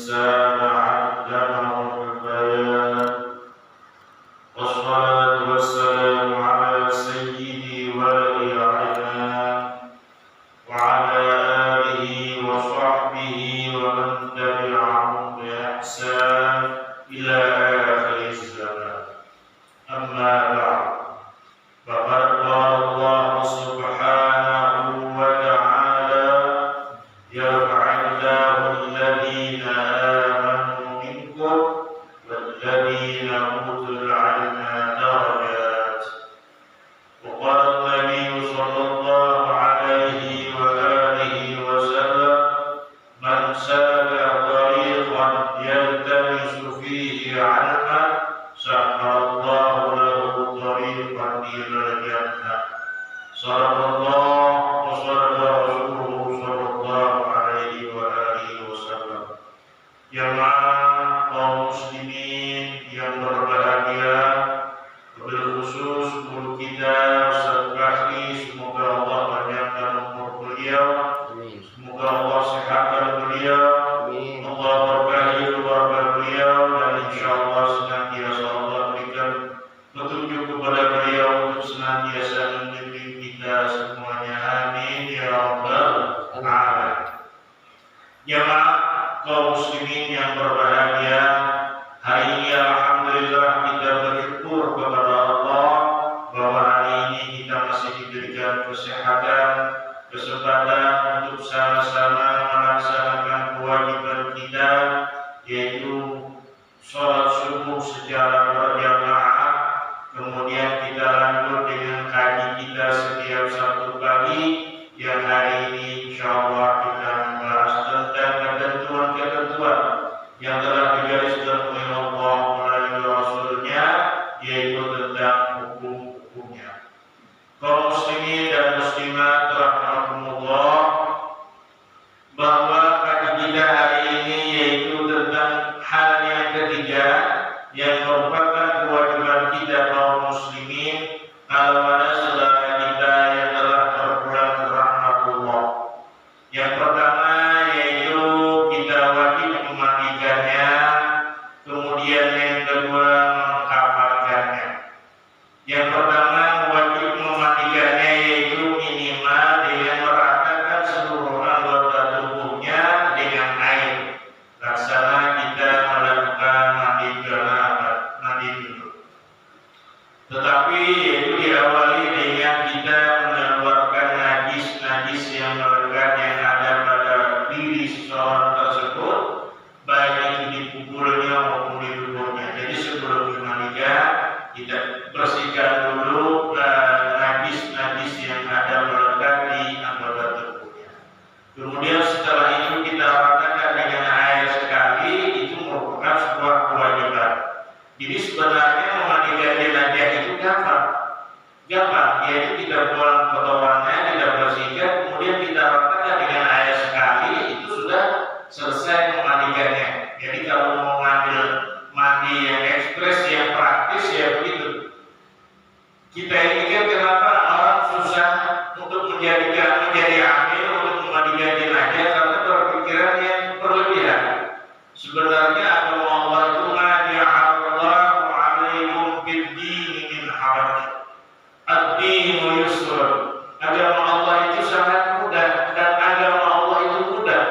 الإنسان علمه البيان والصلاة والسلام على سيدي ولد عدنان وعلى آله وصحبه ومن تبعهم بإحسان إلى آخر الزمان. أما بعد، فقد قال الله سبحانه وتعالى: يرفع الله الذين آمنوا منكم والذين أوتوا العلم درجات. وقال النبي صلى الله عليه وآله وسلم: من سلك طريقا يلتمس فيه علما سهل الله له طريقا إلى الجنة. صدق الله وصدق رسوله صلى الله عليه وآله wasallam. Jamaah kaum muslimin yang berbahagia, wabil khusus guru kita Ustaz Bahri, semoga Allah panjangkan umur beliau, semoga Allah sehatkan beliau, Allah berkahi keluarga beliau, dan insyaallah senantiasa Allah berikan petunjuk kepada beliau untuk senantiasa membimbing kita semuanya. Amin ya rabbal alamin. Jamaah kaum muslimin yang berbahagia, hari ini alhamdulillah kita bersyukur kepada Allah bahwa hari ini kita masih diberikan kesehatan, kesempatan untuk sama-sama melaksanakan kewajiban kita, yaitu sholat subuh secara berjamaah. Kemudian kita lanjut dengan kaji kita setiap Sabtu pagi, yang hari ini insyaallah kita membahas tentang ketentuan-ketentuan yang telah digariskan oleh Allah melalui Rasulnya, yaitu tentang hukum-hukumnya. Kaum muslimin dan muslimat rahimakumullah, bahwa kaji kita hari ini yaitu tentang hal yang ketiga yang merupakan kewajiban kita kaum muslimin kalau ada saudara kita yang telah berpulang ke rahmatullah. Yang pertama yaitu kita wajib memandikannya, kemudian yang kedua mengkafankannya. Yang pertama wajib memandikannya yaitu minimal dengan meratakan seluruh anggota tubuhnya dengan air. Laksana kita melakukan mandi janabah, mandi junub. Tetapi yaitu diawali dengan kita mengeluarkan najis-najis yang melekat yang ada pada diri seseorang tersebut, baik itu di pukulnya maupun di tubuhnya. Jadi sebelum dimandikan, kita bersihkan dulu najis-najis yang ada melekat di anggota tubuhnya. Kemudian setelah itu kita ratakan dengan air sekali, itu merupakan sebuah kewajiban. Jadi sebenarnya memandikan jenazah itu gampang, yaitu kita buang kotorannya, kita bersihkan, kemudian kita ratakan dengan air sekali, itu sudah selesai memandikannya. Jadi kalau mau ngambil mandi yang ekspres, yang praktis, ya begitu. Kita ini kan kenapa orang susah untuk menjadi amil untuk memandikan jenazah, karena berpikiran yang berlebihan. Sebenarnya agama Allah itu ja'alallahu 'alaikum fid-dini min haraj. Ad-dinu yusr. Agama Allah itu sangat mudah, dan agama Allah itu mudah.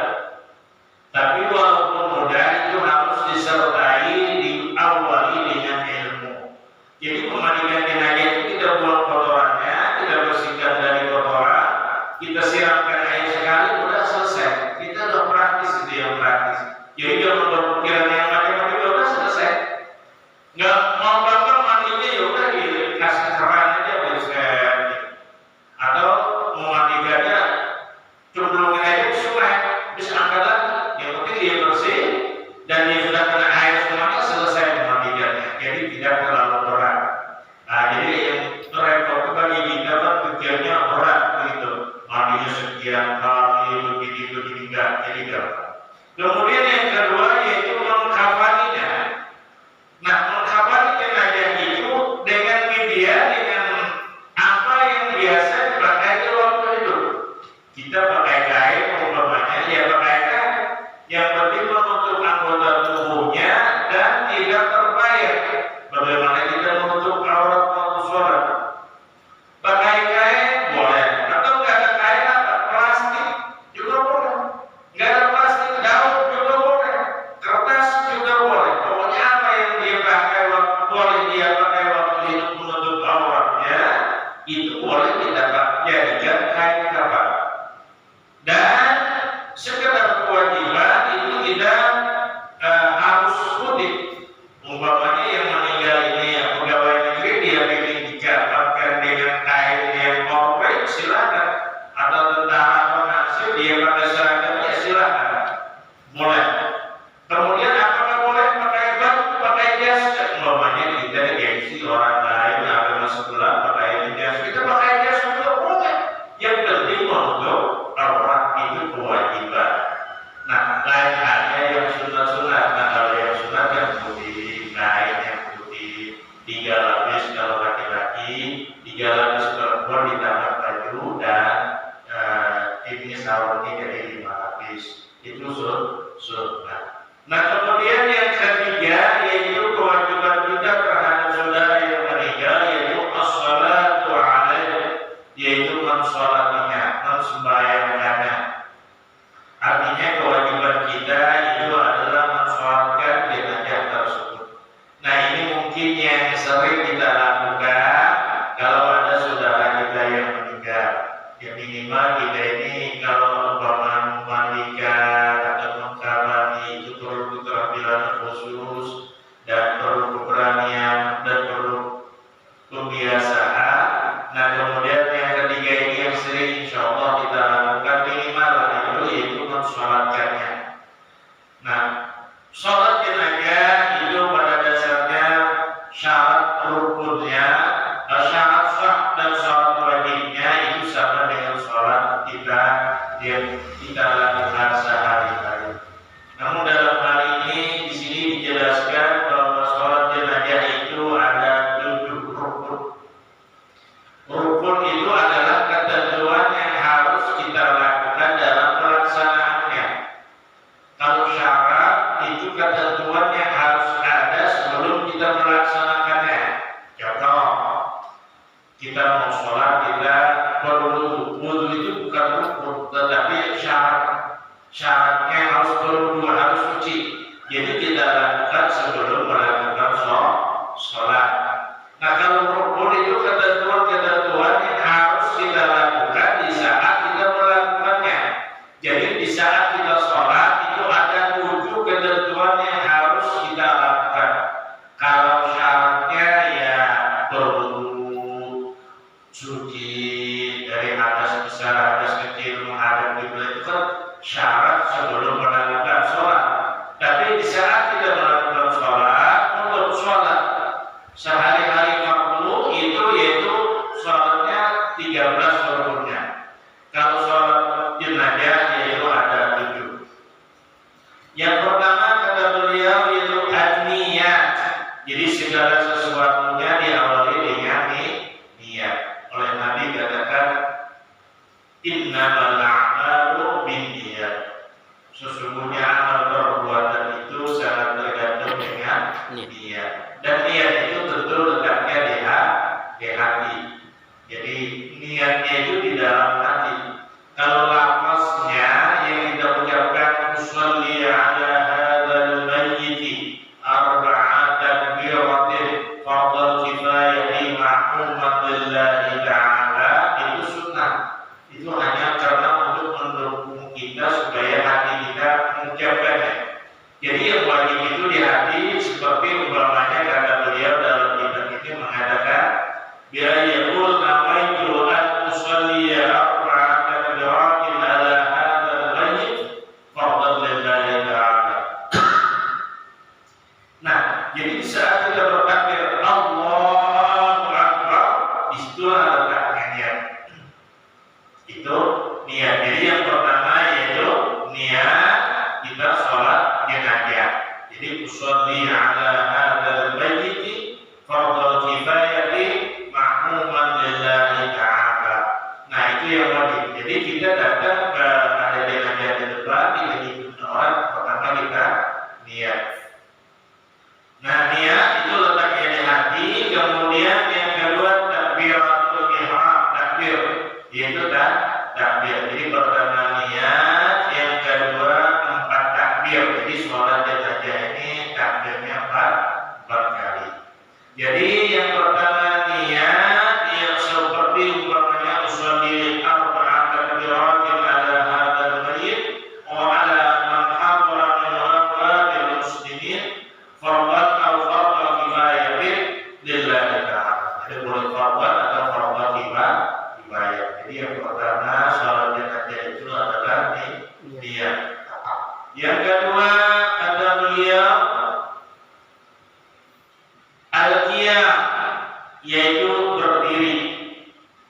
Tapi walaupun mudah, itu harus disertai diawali dengan ilmu. Jadi memandikan jenazah itu kita buang kotorannya, kita bersihkan dari kotoran, kita siramkan air sekali, udah selesai. Kita udah praktis, itu yang praktis. Jadi jangan berpikiran yang macam-macam, udah selesai. Nggak mau gampang mandinya, ya udah dikasih keran aja bersih. Atau memandikannya cemplungin aja ke sungai, bisa angkat lagi. Yang penting dia bersih dan dia sudah kena air semuanya, selesai memandikannya. Jadi tidak terlalu berat. Nah, jadi yang repot bagi kita kan pikirnya berat begitu. Mandinya sekian kali begitu enggak, jadi gampang. Kemudian yang kedua yaitu mengkafaninya. Nah, mengkafani jenazah itu dengan media, dengan apa yang biasa dipakai di waktu itu. Kita pakai kain, umpamanya ya pakai kain. Yang penting menutup anggota sunnah. Nah, kemudian yang ketiga yaitu kewajiban kita terhadap saudara yang meninggal, yaitu as-salatu alaihi, yaitu mensolatinya, mensembahyangkannya. Artinya kewajiban kita itu adalah mensolatkan jenazah tersebut. Nah, ini mungkin yang sering kita lakukan kalau ada saudara kita yang meninggal. Ya minimal kita ini kalau umpama memandikan atau mengkafani itu perlu keterampilan khusus dan perlu keberanian dan perlu kebiasaan. Nah, kemudian yang ketiga ini yang sering insya Allah kita lakukan minimal yaitu mensolatkannya. Nah, sholat jenazah itu pada dasarnya syarat rukunnya, syarat sah dan syarat wajibnya itu sama dengan sholat kita yang kita lakukan sehari-hari. Namun dalam hal ini di sini dijelaskan bahwa sholat jenazah itu ada 7 rukun. Rukun itu adalah ketentuan yang harus kita lakukan dalam pelaksanaannya. Kalau syarat itu ketentuan yang harus ada sebelum kita melaksanakannya. Contoh, kita mau sholat, kita berwudu. Wudu itu bukan rukun, tetapi syaratnya harus berwudu, harus suci. Jadi kita lakukan sebelum melakukan sholat. Nah, kalau rukun itu ketentuan-ketentuan yang harus kita lakukan di saat kita melakukannya. Jadi di saat kita sholat itu ada 7 ketentuan yang harus kita lakukan. Kalau syaratnya ya berwudu, suci dari atas besar, atas kecil, menghadap kiblat, itu kan syarat sebelum melakukan sholat. Tapi di saat kita melakukan sholat, untuk sholat sehari-hari fardu itu yaitu sholatnya 13 rukunnya. Kalau sholat jenazah yaitu ada 7. Yang pertama kata beliau yaitu an-niyat. Jadi segala sesuatunya diawali dengan niat. Oleh Nabi katakan innamal a'malu binniyat. Sesungguhnya amal perbuatan itu sangat tergantung dengan niat. Dan niat itu tentu letaknya di hati. Jadi niatnya itu di dalam hati. Kalau lafaznya yang kita ucapkan usolli ala hadzal mayyiti arba'at takbiratin fardhu kifayati ma'muman lillahi ta'ala, itu sunnah. Itu hanya karena untuk mendukung kita supaya hati kita mengucapkannya. Jadi yang wajib itu di hati, seperti umpamanya kata beliau dalam kitab ini mengatakan bila yaqul nawaitu an usolli arba'at takbiratin ala hadzal mayyit fardhu lillahi ta'ala. Nah, jadi di saat kita bertakbir Allahu Akbar, di situ ada niat. Itu niat. Jadi yang pertama yaitu niat kita sholat jenazah. Jadi usolli ala hadzal mayyit fardhu kifayati ma'muman lillahi ta'ala. Nah, itu yang wajib. Jadi kita datang ke ada jenazah di depan, kita ikut orang, pertama kita niat. Nah, niat itu letaknya di hati. Kemudian yang kedua takbiratul ihram, takbir, yaitu takbir. Jadi pertama niat, yang kedua 4 takbir. Jadi sholat jenazah ini takbirnya 4 kali. Jadi yang pertama niat yang seperti umpamanya usolli arba'at takbiratin ala hadzal mayyit wa ala man hadara min awqatil muslimin fardhan aw fardhu kifayatin lillahi ta'ala. Jadi boleh fardhan atau fardhu kifayah. Jadi yang pertama sholat jenazah itu adalah niat. Yang kedua kata beliau al-qiyam, yaitu berdiri.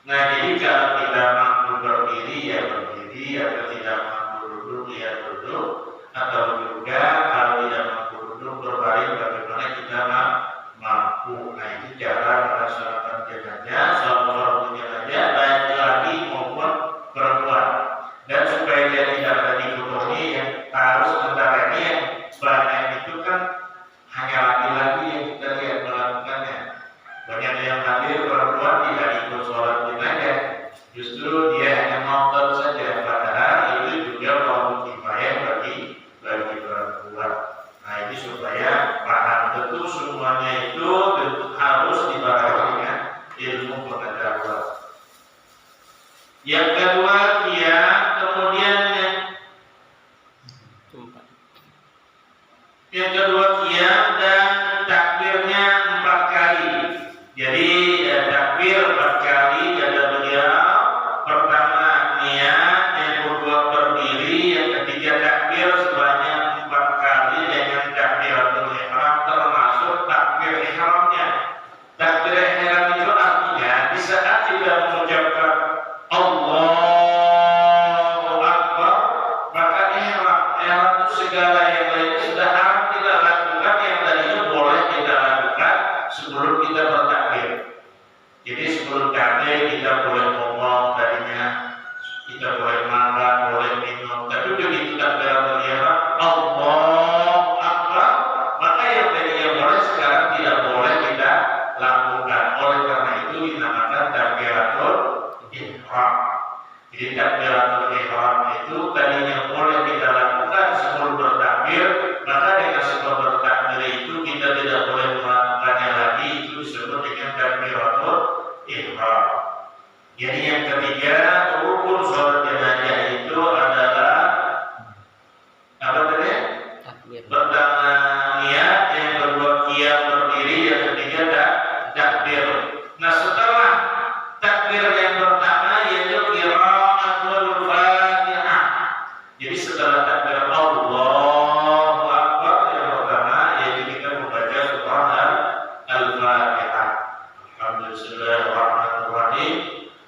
Nah, jadi kalau kita mampu berdiri ya berdiri, atau tidak mampu duduk ya duduk, atau juga kalau tidak mampu duduk berbaring bagaimana kita mampu. Nah, itu cara melaksanakan jenazah, sholat jenazah baik laki maupun perempuan. Dan supaya dia tidak tadi yang taruh Yang kedua qiyam dan takbirnya 4 kali. Jadi takbir 4 kali kata beliau. Pertama niat, yang kedua berdiri, yang ketiga takbir sebanyak 4 kali dengan takbiratul ihram termasuk takbir ihramnya. Takbir ihram itu artinya di saat kita mengucapkan Allahu Akbar, maka ihram itu segala yang lainnya sudah haram kita lakukan, yang tadinya boleh kita lakukan sebelum kita bertakbir. Jadi sebelum takbir kita boleh ngomong, tadinya kita boleh makan, boleh minum, tapi begitu takbiratul ihram Allahu Akbar, maka yang tadinya boleh sekarang tidak boleh kita lakukan. Oleh karena itu dinamakan takbiratul ihram. Jadi takbiratul ihram itu tadinya boleh kita lakukan sebelum bertakbir, maka dengan sebelum bertakbir itu kita tidak boleh melakukannya lagi, itu disebut dengan takbiratul ihram. Jadi yang ketiga, rukun sholat jenazah itu adalah apa tadi? Pertama niat, yang kedua qiyam berdiri, yang ketiga takbir. Nah setelah takbir yang pertama yaitu qiraatul Fatihah. Jadi setelah takbir Allahu Akbar yang pertama yaitu kita membaca surah Al-Fatihah. Alhamdulillahirrahmanirrahim.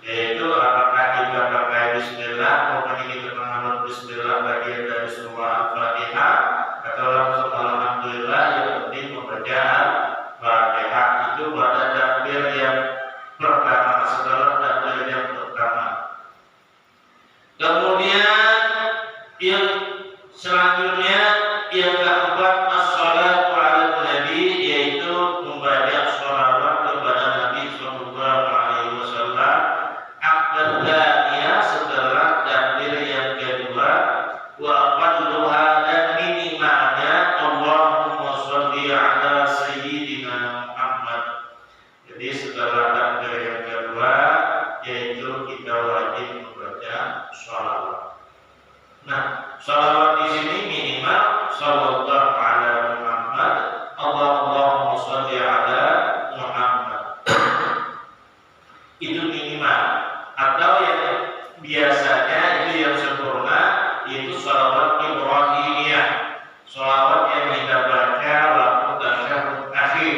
Yaitu apakah kita pakai bismillah, pokoknya kita mengambil bismillah bagian dari surah Al-Fatihah, atau langsung alhamdulillah, yang penting membaca Al-Fatihah itu pada takbir yang pertama, setelah takbir yang pertama. Kemudian yang selanjutnya yang keempat as-salatu ala nabi, yaitu membaca sholawat kepada Nabi sallallahu alaihi wasallam. Aqdalnya setelah takbir yang kedua, wa aqalluha dan minimalnya Allahumma sholli ala sayyidina Muhammad. Jadi setelah takbir yang kedua yaitu kita wajib membaca sholawat. Nah, sholawat di sini minimal sallallahu ala Muhammad, Allahumma sholli ala Muhammad. Itu minimal. Atau yang biasanya itu yang sempurna yaitu sholawat Ibrahimiyah, sholawat yang kita baca waktu tasyahud akhir,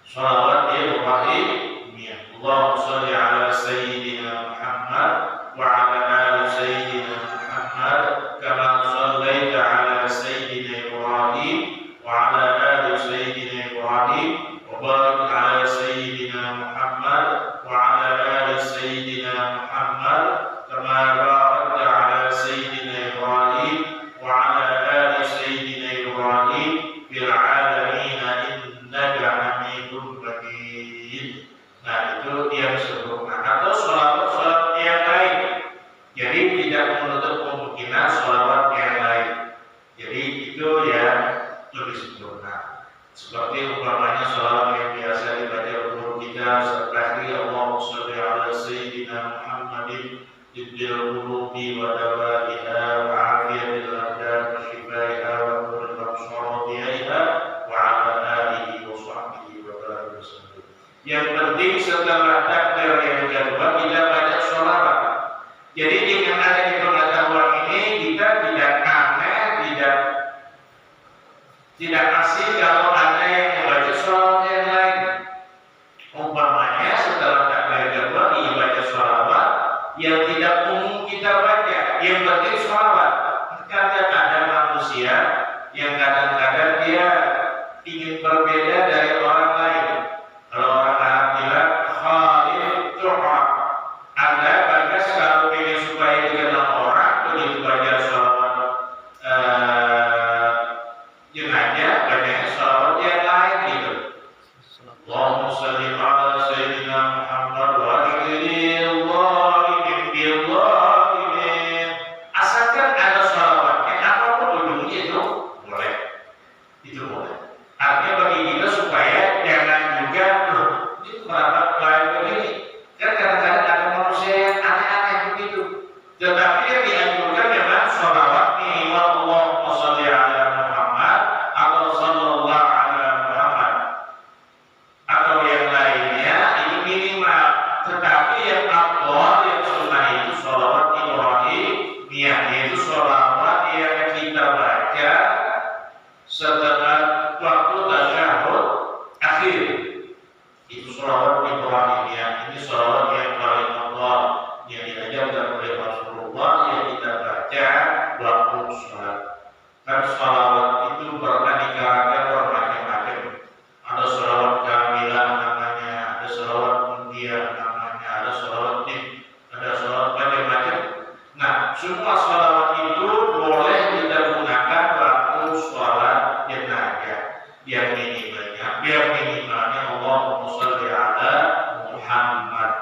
sholawat Ibrahimiyah. Allahumma sholli ala sayyidina Muhammad wa ala ali sayyidina Muhammad kama shallaita ala sayyidina Ibrahim wa ala ali sayyidina Ibrahim wa barik ala sayyidina Muhammad wa ala ali sayyidina Muhammad kama barakta ala sayyidina Ibrahim wa ala ali sayyidina Ibrahim fil alamin innaka Hamidum Majid. Nah, itu yang sempurna. Atau sholawat yang lain. Jadi tidak menutup kemungkinan sholawat yang lain. Jadi itu yang lebih sempurna. Seperti umpamanya sholawat yang biasa dibaca umur kita seperti Allahumma sholli ala sayyidina Muhammadin tibbil qulubi wa dawaiha wa afiyatil abdan wa shifaiha wa nuril absar wa biyaiha wa ala alihi wa sahbihi wa barik wasallam. Yang penting setelah takbir yang kedua kita baca sholawat. Jadi dengan adanya pengetahuan ini kita tidak aneh, tidak asing kalau ada yang membaca sholawat yang lain. Umpamanya setelah takbir kedua dibaca sholawat yang tidak umum kita baca, yang penting sholawat. Kadang-kadang ada manusia yang kadang-kadang dia ingin berbeda dari orang lain. Kalau orang Arab bilang khalif tuhab, Anda bagus kalau ingin supaya dikenal orang, begitu baca sholawat jenazah, bacanya sholawat yang lain gitu. Allahumma sholli ala sayyidina Muhammad wa akhiril zalimin bil zalimin. Asalkan ada sholawatnya, apapun ujungnya itu boleh. Itu boleh. Artinya bagi Kan sholawat itu beraneka ragam, bermacam-macam. Ada sholawat kamilah namanya, ada sholawat mundiah namanya, ada sholawat tim, ada sholawat macam-macam. Nah, semua sholawat itu boleh kita gunakan waktu sholat jenazah. Yang minimalnya Allahumma sholli ala Muhammad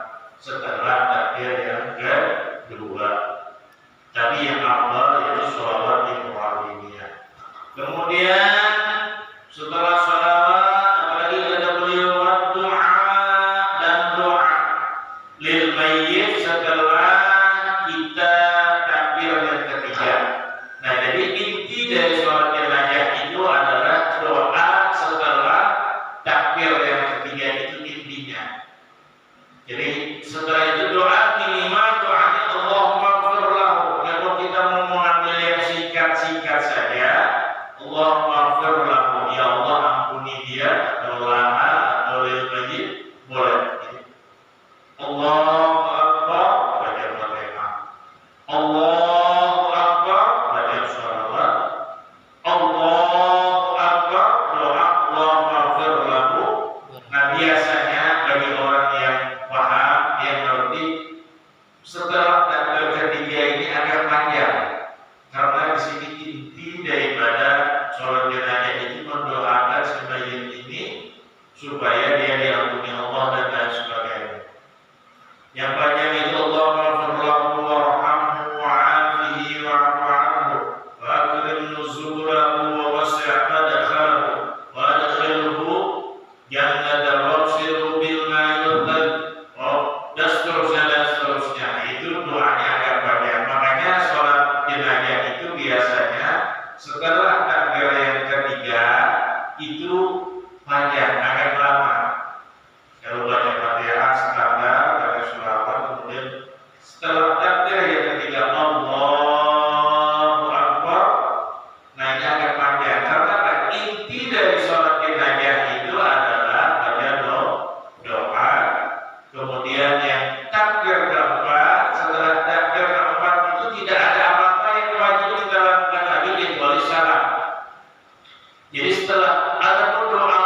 setelah takbir yang kedua. Tapi yang awal yaitu sholawat Ibrahimiyah. Kemudian setelah sholawat, apalagi kata beliau, doa dan doa lil mayyit setelah kita takbir yang ketiga. Nah, jadi inti dari sholat jenazah itu adalah doa setelah takbir yang ketiga, itu intinya. Jadi setelah itu doa minimal doanya Allahumma ighfir lahu. Kalau kita mau mengambil yang singkat saja, Allahumma ighfir lahu, ya Allah ampuni dia, atau laha atau lil mayyit, boleh. Allahu Akbar, baca Fatihah. Allahu Akbar, baca sholawat. Allahu Akbar, doa Allahumma ighfir lahu. Nah, biasanya bagi orang yang paham, yang ngerti, setelah takbir ketiga ini agak panjang, karena di sini inti daripada sholat jenazah itu mendoakan si mayit ini supaya dia diampuni Allah dan lain sebagainya. Yang panjang itu Allahumma ighfir lahu warhamhu wa'afihi wa'fu anhu wa akrim nuzulahu wa wasi' madkhalahu wa adkhilhu jannatan wabshiru bil ma'il dan seterusnya. Itu doanya agak panjang. Makanya sholat jenazah itu biasanya setelah takbir yang ketiga itu panjang, agak lama. Kalau baca Fatihah standar, baca sholawat, kemudian setelah takbir yang ketiga Allahu Akbar, nah ini agak panjang. Karena inti dari sholat jenazah itu adalah baca doa. Kemudian yang takbir keempat, setelah takbir keempat itu tidak ada apa-apa yang wajib kita lakukan lagi kecuali salam. Jadi setelah ada doa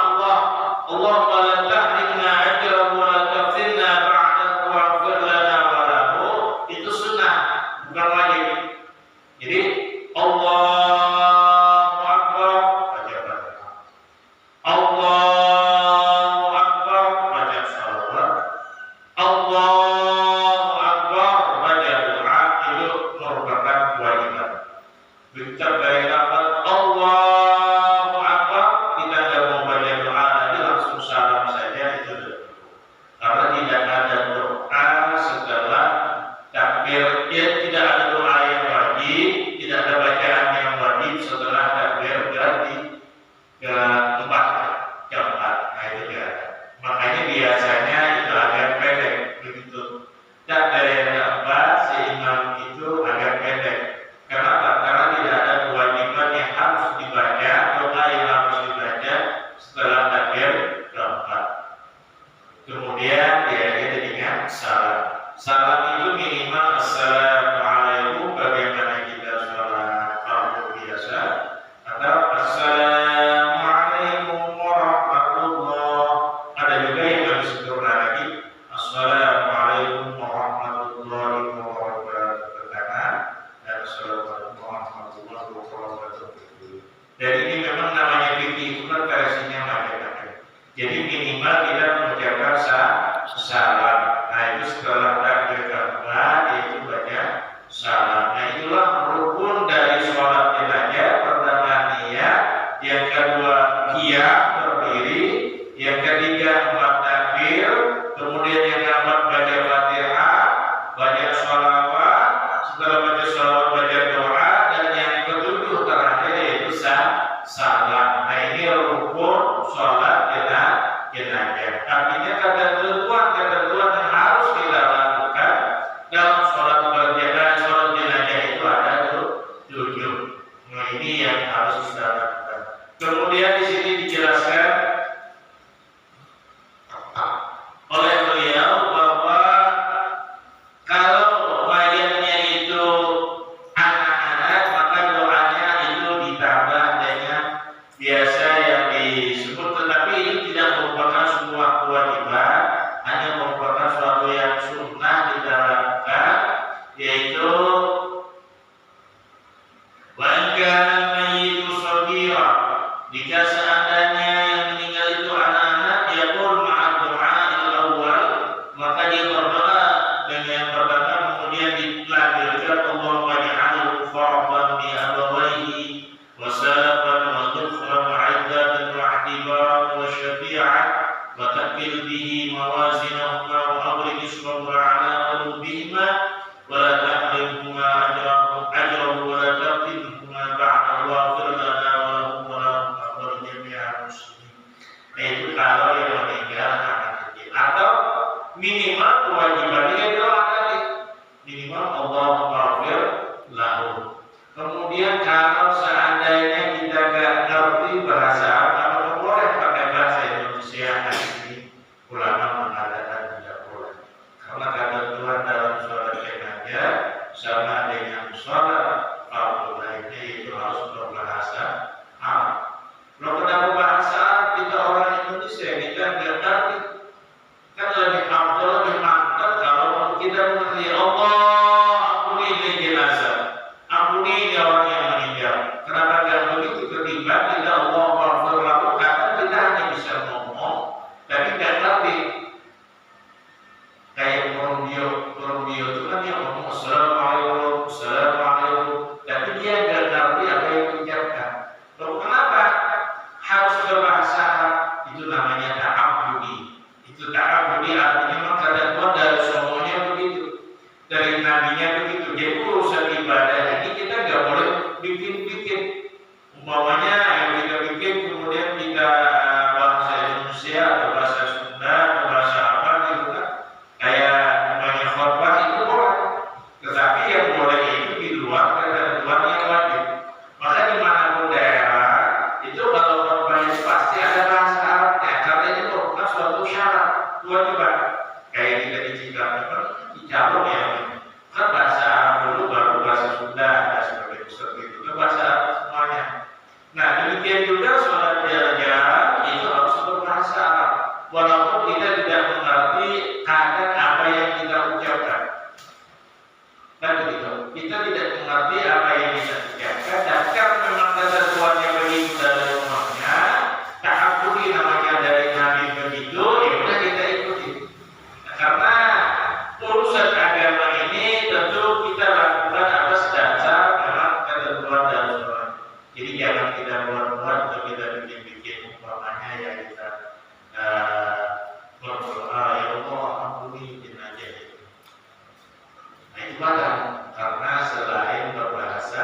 Allahumma la tahrimna ajrahu wa la taftinna ba'dahu wa'fir lana wa lahu, itu sunnah, bukan wajib. Jadi Allahu Akbar, baca Fatihah. Allahu Akbar, baca sholawat. Allahu Akbar, baca doa, itu merupakan kewajiban. Begitu dari lafaz Allahu Akbar, kita tidak mau baca doa lagi, langsung salam saja, itu cukup. Karena tidak ada doa setelah takbir, tidak ada doa yang wajib, tidak ada bacaan yang wajib setelah takbir keempat. Nah itu dia. Makanya biasanya itu agak pendek begitu. Takbir yang keempat si imam itu agak pendek. Kenapa? Karena tidak ada kewajiban yang harus dibaca, doa yang harus dibaca setelah takbir keempat. Kemudian diakhiri dengan salam. Salam itu minimal assalamualaikum, bagaimana kita sholat fardu biasa, atau assalamualaikum warahmatullah. Ada juga yang lebih sempurna lagi, assalamualaikum warahmatullahi wabarakatuh tangan, dan assalamualaikum warahmatullahi wabarakatuh. Dan ini memang namanya fikih, itu kan versinya macam-macam. Jadi minimal kita mengucapkan salam. Nah itu setelah takbir keempat itu baca salam. Nah itulah rukun dari sholat jenazah. Pertama niat, yang kedua qiyam berdiri, yang ketiga 4 takbir, kemudian yang keempat baca Fatihah, baca sholawat, setelah baca sholawat baca doa, dan yang ketujuh terakhir yaitu salam. Nah ini rukun sholat jenazah. Artinya ketentuan yang harus kita lakukan dalam sholat jenazah itu ada 7. Nah ini yang harus kita lakukan. Kemudian di sini dijelaskan oleh beliau bahwa kalau mayatnya itu anak-anak, maka doanya itu ditahan. Jika seandainya yang meninggal itu anak-anak, yaqul ma'ad du'a'il awal, maka dia berdoa dengan yang pertama, kemudian dilanjutkan Allahumma ja'alhu fardan bi abawaihi wa salafan wa dhufran wa 'izzatan wa i'tibaran wa syafi'an wa takkil bihi mawazinahuma wa abrik isra 'ala qulubihima wa la tahrimhuma ajrahu wa la taqtimhuma ba'da waghfir lana wa lahum wa lahum akhbar jami'al muslimin. Itu kalau yang meninggal anak kecil, atau minimal kewajibannya doa tadi, minimal Allahumma ghfir lahu. Kemudian kalau seandainya kita nggak ngerti bahasa Arab, apakah boleh pakai bahasa Indonesia? Ini ulama mengatakan tidak boleh, karena ketentuan dalam sholat jenazah sama dengan sholat fardu lainnya itu harus berbahasa Arab. Kalau kita bahasa Arab, kita orang Indonesia kita nggak ngerti, kan lebih afdal, lebih mantap kalau kita mengerti Allah ampuni ini jenazah, ampuni ini orang yang meninggal. Kenapa nggak begitu? Ketimbang kita Allah ghafir lahu, kadang kita hanya bisa ngomong tapi nggak ngerti. Kayak Murumbio itu kan dia ngomong assalamualaikum, assalamualaikum, tapi dia nggak ngerti apa yang diucapkan. Lalu kenapa harus berbahasa Arab? Itu namanya ta'abbudi. Itu ta'abbudi artinya memang ketentuan dari semuanya begitu, dari nabinya begitu. Jadi urusan ibadah ini kita nggak boleh bikin-bikin. Umpamanya yang kita bikin kemudian kita bahasa Indonesia atau bahasa Sunda atau bahasa apa gitu kan, kayak namanya khotbah itu boleh, tetapi yang boleh itu di luar ketentuan yang wajib. Maka dimanapun daerah itu kalau khotbah itu pasti ada bahasa Arabnya, karena itu merupakan suatu syarat kewajiban. Kayak kita di Cikarang kan dicalon ya, kan bahasa Arab dulu baru bahasa Sunda dan seperti itu kan bahasa Arab semuanya. Nah demikian juga sholat jenazah itu harus berbahasa Arab, walaupun kita tidak mengerti kadang apa yang kita ucapkan. Kan begitu, kita tidak mengerti apa yang kita ucapkan, dan karena memang ketentuannya begitu dari rumahnya, ta'abbudi namanya dari Nabi begitu, ya udah kita ikuti. Nah, karena urusan agama ini tentu kita lakukan atas dasar memang ketentuan dari sholat. Jadi jangan kita buat-buat atau kita bikin-bikin, umpamanya ya kita berdoa ya Allah ampuni jenazah itu. Nah itu mana? Karena selain berbahasa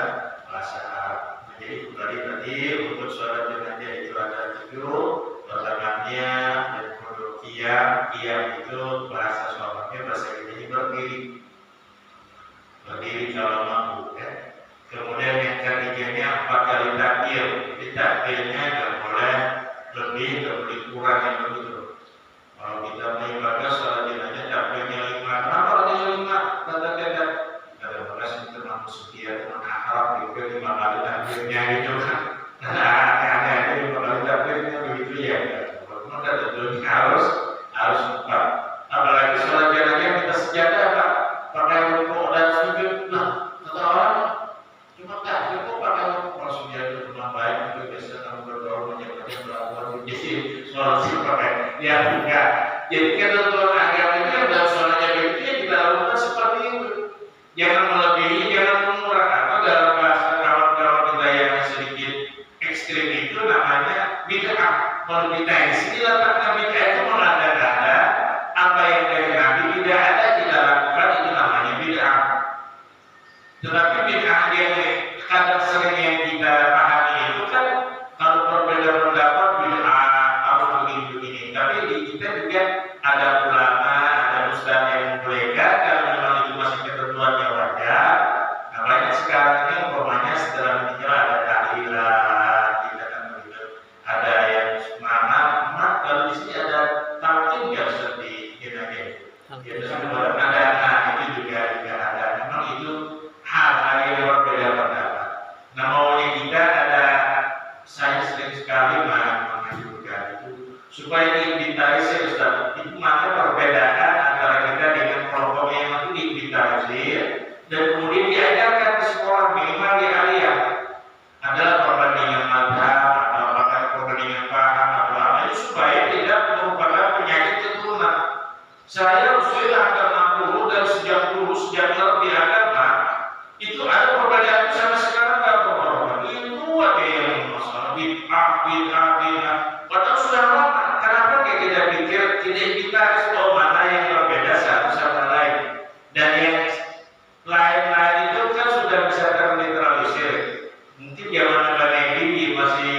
Arab. Jadi kembali tadi untuk sholat jenazah itu ada 7 pertamanya dan untuk qiyam itu bahasa sholatnya bahasa ini berdiri kalau mampu ya. Kemudian yang ketiganya 4 kali takbir. Di takbirnya nggak boleh lebih, nggak boleh kurang yang begitu. Kalau kita beribadah sholat jenazah takbirnya 5, kenapa harusnya 5? Kata-kata bekas itu mampu setia dengan akhlak juga 5 kali takbirnya gitu kan. Ada 5 kali takbirnya begitu ya. Walaupun tentunya harus 4. Apalagi sholat jenazah kita sejadah Pak, pakai rukuk dan sujud. Nah, kata orang cuma takbir kok pakai rukuk, langsung dia rumah baik itu biasa kamu berdoa menyebutnya berapa jadi sholat sih pakai ya enggak. Jadi ketentuan agama ini dalam sholatnya begitu ya kita lakukan seperti itu. Jangan melebihi, jangan mengurang. Atau dalam bahasa kawan-kawan kita yang sedikit ekstrim itu namanya bid'ah. Menurut kita ini letaknya bid'ah itu mengada-ngada apa yang dari Nabi tidak ada kita lakukan, itu namanya bid'ah. Tetapi bid'ah yang kadang sering yang kita pahami itu kan kalau berbeda pendapat bid'ah harus begini-begini. Tapi di kita juga ada ulama, ada ustaz yang membolehkan kalau memang itu masih ketentuannya wajar. Nah banyak sekarang ini umpamanya setelah meninggal ada tahlilan, kita kan begitu. Ada yang semangat, kalau di sini ada talqin nggak seperti jenazah itu. Ada, itu juga ada. Memang itu hal yang berbeda pendapat. Nah maunya kita ada, saya sering sekali mengajukan itu supaya diinventarisir Ustaz. Itu mana perbedaan antara kita dengan kelompok yang itu diinventarisir dan kemudian diajarkan ke sekolah minimal di aliyah adalah perbandingan mazhab atau apakah masalah bid'ah. Padahal sudah lama. Kenapa kita pikir kita harus tahu mana yang berbeda satu sama lain, dan yang lain-lain itu kan sudah bisa ternetralisir. Mungkin zaman Nabi masih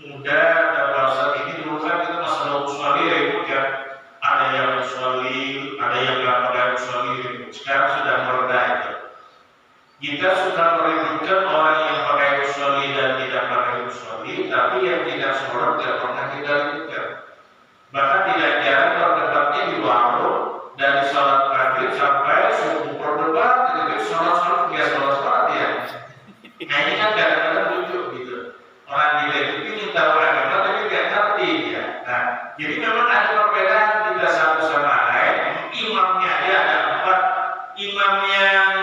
muda dan bahasa ini dulu kan kita masalah usuali ribut ya. Ada yang usuali, ada yang nggak pakai usuali ribut. Sekarang sudah mereda itu. Kita suka meributkan orang yang pakai usuali dan tidak pakai usuali, tapi yang tidak sholat tidak pernah kita ributkan. Bahkan tidak jarang berdebatnya di warung dari sholat maghrib sampai subuh berdebat, gitu sholat ya. Nah ini kan kadang-kadang lucu gitu. Orang kita itu ingin tahu agama tapi tidak ngerti ya. Nah, jadi memang ada perbedaan kita satu sama lain. Imamnya aja ada 4 imam yang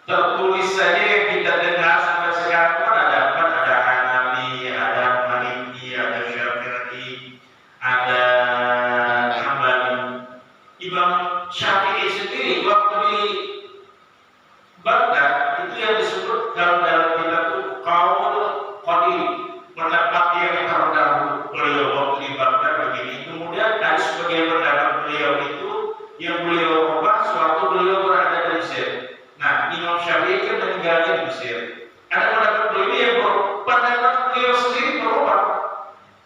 tertulis saja yang kita dengar sampai sekarang pun ada 4, ada Hanafi, ada Maliki, ada Syafi'i, ada Hambali. Imam Syafi'i sendiri waktu di Baghdad itu yang disebut dalam kitab itu qaul qadim, pendapat yang terdahulu beliau waktu di Baghdad begini. Kemudian ada sebagian pendapat beliau itu yang beliau ubah sewaktu beliau berada di Mesir. Nah, Imam Syafi'i kan meninggalnya di Mesir. Ada pendapat beliau yang pendapat beliau sendiri berubah.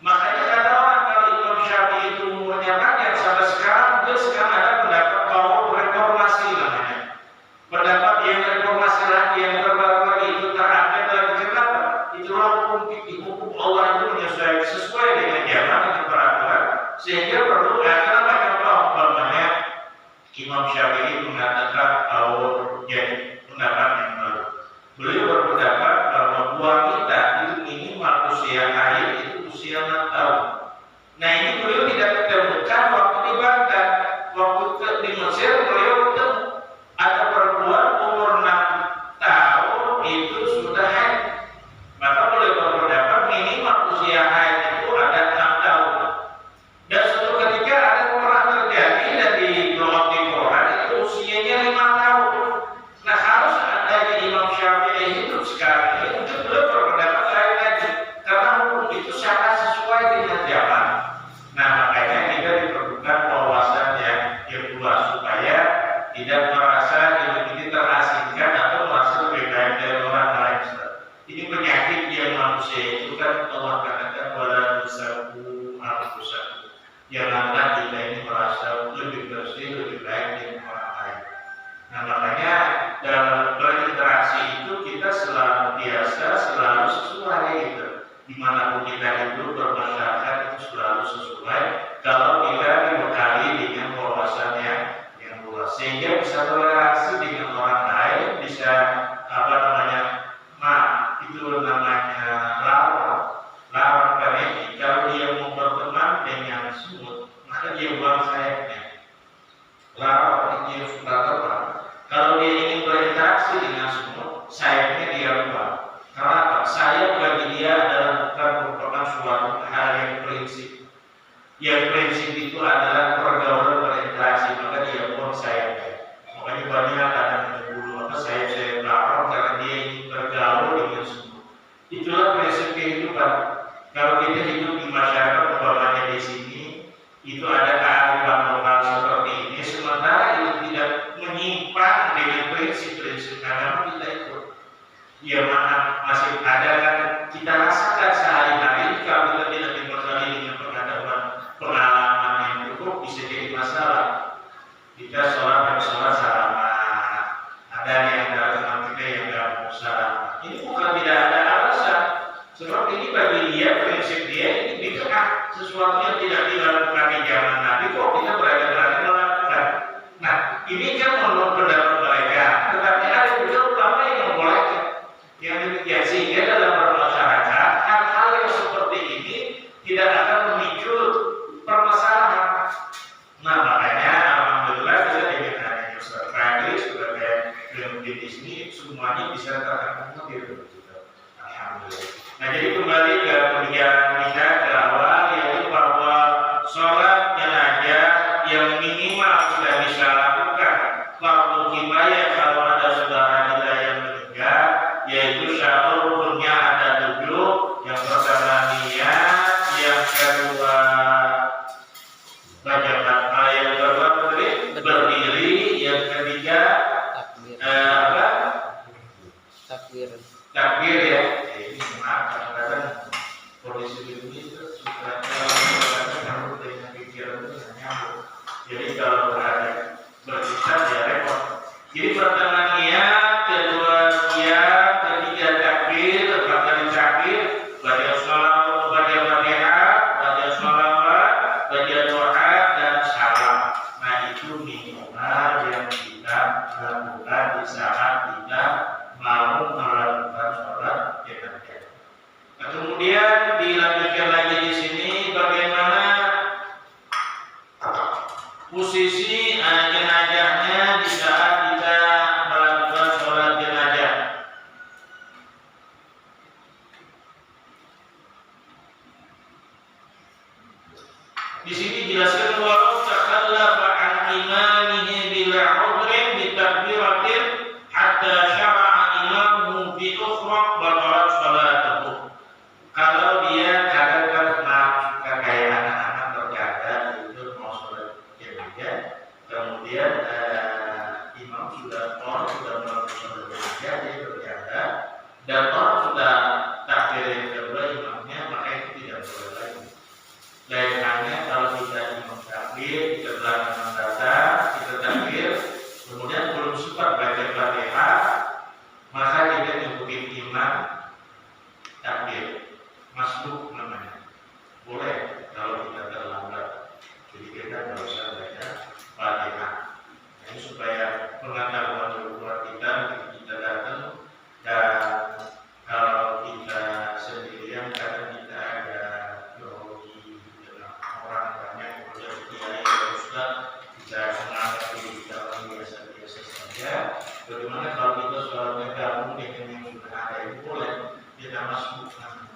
Makanya kata orang kalau Imam Syafi'i itu menyatakan sampai sekarang dia sekarang ada pendapat qaul reformasi namanya. Pendapat yang reformasi lagi, yang terbaru lagi itu terangkat lagi. Kenapa? Itulah hukum Allah itu menyesuaikan sesuai dengan zaman dan peraturan, sehingga perlu kenapa umpamanya Imam Syafi'i mengatakan bahwa jadi pendapat yang baru. Beliau berpendapat bahwa wanita itu minimal usia haid itu usia 6 tahun. Nah ini beliau tidak ketemukan waktu di Baghdad, waktu di Mesir beliau ketemu. Ada perempuan umur 6 tahun itu sudah haid. Maka boleh berpendapat minimal usia haid itu ada 6 tahun. Dan suatu ketika ada pernah terjadi dan di Quran itu usianya 5 tahun. Nah harus adanya Imam Syafi'i hidup sekarang ini untuk beliau berpendapat lain lagi, karena hukum itu sangat sesuai dengan zaman. Nah makanya kita diperlukan wawasan yang luas supaya tidak merasa ini terasingkan atau merasa lebih baik dari orang lain. Ini penyakit yang manusia itu kan Allah katakan wala tusabu anfusakum. Janganlah kita ini merasa lebih bersih, lebih baik dari orang lain. Nah makanya dalam berinteraksi itu kita selalu sesuai gitu. Dimanapun kita hidup bermasyarakat itu selalu sesuai kalau kita dibekali dengan wawasan yang luas, sehingga bisa toleransi dengan orang lain, bisa itu namanya larang karena kalau dia mau berteman dengan semut maka dia buang sayapnya. Larang dia suka terbang. Kalau dia ingin berinteraksi dengan semut, sayapnya dia buang. Karena sayap bagi dia adalah bukan merupakan suatu hal yang prinsip. Yang prinsip itu adalah pergaulan berinteraksi, maka dia buang sayapnya. Makanya banyak ada yang dulu maka sayap larang karena dia ingin bergaul dengan semut. Itulah prinsip kehidupan. Kalau kita hidup di masyarakat umpamanya di sini, itu ada kearifan lokal seperti ini, sementara itu tidak menyimpang dengan prinsip-prinsip agama kita itu. Ya mana masih ada kan kita rasakan sehari-hari kalau kita tidak dibekali dengan pengalaman yang cukup bisa jadi masalah. Kita sholat salaman, ada yang dalam kita yang tidak mau salaman. Ini bukan tidak ada alasan. Sebab ini bagi dia prinsip dia ini bid'ah, sesuatu yang tidak dilakukan di zaman Nabi kok kita berani melakukan. Nah ini kan menurut pendapat mereka, tetapi ada juga ulama yang membolehkan. Yang demikian sehingga dalam bermasyarakat hal-hal yang seperti ini tidak akan memicu permasalahan. Nah makanya alhamdulillah kita dengan adanya Ustaz Fadli sebagai pemimpin di sini semuanya bisa terakomodir. Alhamdulillah. Nah jadi kembali ke pembicaraan kita ke awal, yaitu bahwa sholat jenazah yang minimal sudah bisa lakukan fardu kifayah kalau ada saudara kita yang meninggal, yaitu syahrul punya takbir ya. Ini maaf kadang-kadang kondisi begini itu suka nyambut dengan pikiran itu nyambut. Jadi kalau ada berpisah ya repot. Jadi pertama niat, kedua niat, ketiga takbir, keempat kali takbir, baca sholawat, baca Fatihah, baca sholawat, baca doa dan salam. Nah itu minimal yang kita lakukan di saat kita mau melakukan sholat jenazah. Nah, kemudian dilanjutkan lagi di sini bagaimana posisi jenazahnya di saat kita melakukan sholat jenazah. Di sini dijelaskan walau takhallafa an imamihi bila udrin bi takbiratin hatta syara'a imamuhu bi ukhra batalat sholatuhu. Kalau dia kadang-kadang suka kayak anak-anak terkadang itu mau sholat jenazah, kemudian imam sudah melakukan sholat jenazah, dia berjaga dan orang sudah takbir yang kedua imamnya, maka itu tidak boleh lagi. Lain halnya kalau kita imam takbir, kita belakang datang, kita takbir, kemudian belum sempat baca Fatihah, maka kita ngikutin imam takbir. Masbuk namanya. Boleh kalau kita terlambat. Jadi kita tidak usah baca Fatihah. Ini supaya pengetahuan luar kita ketika kita datang, dan kalau kita sendirian kadang kita ada grogi dengan orang banyak, kemudian kiai ustaz, kita menganggap diri kita orang biasa-biasa saja. Bagaimana kalau kita sholatnya gabung dengan yang sudah ada, itu boleh kita masbuk namanya.